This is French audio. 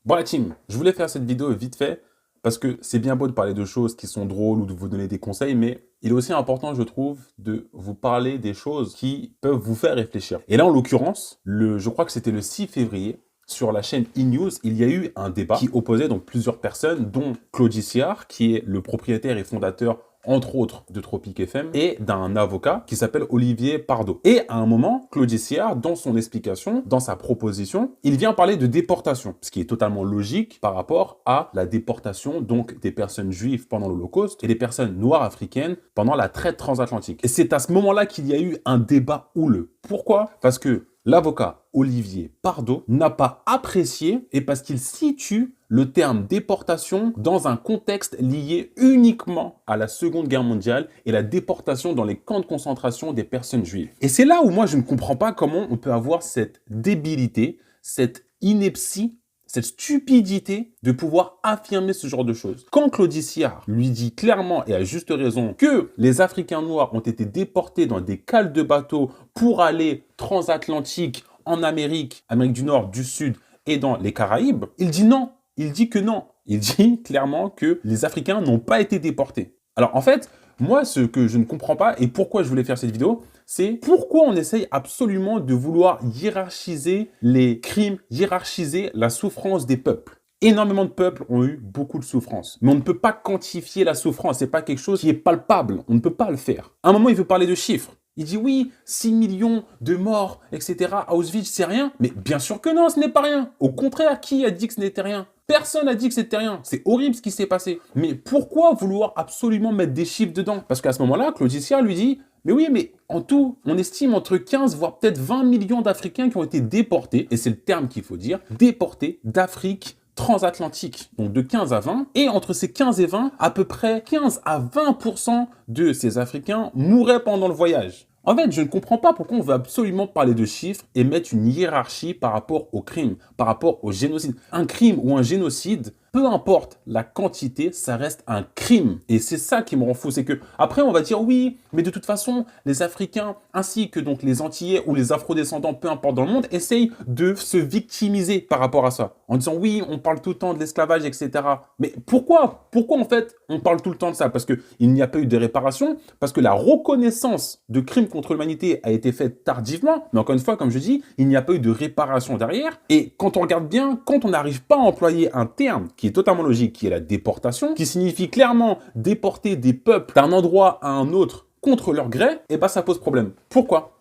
Bon la team, je voulais faire cette vidéo vite fait parce que c'est bien beau de parler de choses qui sont drôles ou de vous donner des conseils, mais il est aussi important, je trouve, de vous parler des choses qui peuvent vous faire réfléchir. Et là, en l'occurrence, je crois que c'était le 6 février, sur la chaîne E-News, il y a eu un débat qui opposait donc plusieurs personnes, dont Claude Siard, qui est le propriétaire et fondateur entre autres de Tropic FM, et d'un avocat qui s'appelle Olivier Pardo. Et à un moment, Claude Siard, dans son explication, dans sa proposition, il vient parler de déportation, ce qui est totalement logique par rapport à la déportation donc des personnes juives pendant l'Holocauste et des personnes noires africaines pendant la traite transatlantique. Et c'est à ce moment-là qu'il y a eu un débat houleux. Pourquoi? Parce que l'avocat Olivier Pardo n'a pas apprécié et parce qu'il situe le terme déportation dans un contexte lié uniquement à la Seconde Guerre mondiale et la déportation dans les camps de concentration des personnes juives. Et c'est là où moi je ne comprends pas comment on peut avoir cette débilité, cette ineptie, cette stupidité de pouvoir affirmer ce genre de choses. Quand Claude Siard lui dit clairement et à juste raison que les Africains noirs ont été déportés dans des cales de bateaux pour aller transatlantique en Amérique, Amérique du Nord, du Sud et dans les Caraïbes, il dit non. Il dit que non. Il dit clairement que les Africains n'ont pas été déportés. Alors en fait, moi ce que je ne comprends pas et pourquoi je voulais faire cette vidéo, c'est pourquoi on essaye absolument de vouloir hiérarchiser les crimes, hiérarchiser la souffrance des peuples. Énormément de peuples ont eu beaucoup de souffrance. Mais on ne peut pas quantifier la souffrance. C'est pas quelque chose qui est palpable. On ne peut pas le faire. À un moment, il veut parler de chiffres. Il dit oui, 6 millions de morts, etc. à Auschwitz, c'est rien. Mais bien sûr que non, ce n'est pas rien. Au contraire, qui a dit que ce n'était rien? Personne n'a dit que c'était rien. C'est horrible ce qui s'est passé. Mais pourquoi vouloir absolument mettre des chiffres dedans? Parce qu'à ce moment-là, Claude Siard lui dit mais oui, mais en tout, on estime entre 15 voire peut-être 20 millions d'Africains qui ont été déportés, et c'est le terme qu'il faut dire, déportés d'Afrique transatlantique, donc de 15 à 20, et entre ces 15 et 20, à peu près 15 à 20% de ces Africains mouraient pendant le voyage. En fait, je ne comprends pas pourquoi on veut absolument parler de chiffres et mettre une hiérarchie par rapport au crime, par rapport au génocide. Un crime ou un génocide, peu importe la quantité, ça reste un crime. Et c'est ça qui me rend fou, c'est que après on va dire oui, mais de toute façon, les Africains ainsi que donc les Antillais ou les Afro-descendants, peu importe dans le monde, essayent de se victimiser par rapport à ça. En disant oui, on parle tout le temps de l'esclavage, etc. Mais pourquoi? Pourquoi en fait on parle tout le temps de ça? Parce qu'il n'y a pas eu de réparation, parce que la reconnaissance de crimes contre l'humanité a été faite tardivement. Mais encore une fois, comme je dis, il n'y a pas eu de réparation derrière. Et quand on regarde bien, quand on n'arrive pas à employer un terme qui est totalement logique, qui est la déportation, qui signifie clairement déporter des peuples d'un endroit à un autre contre leur gré, et ben ça pose problème. Pourquoi?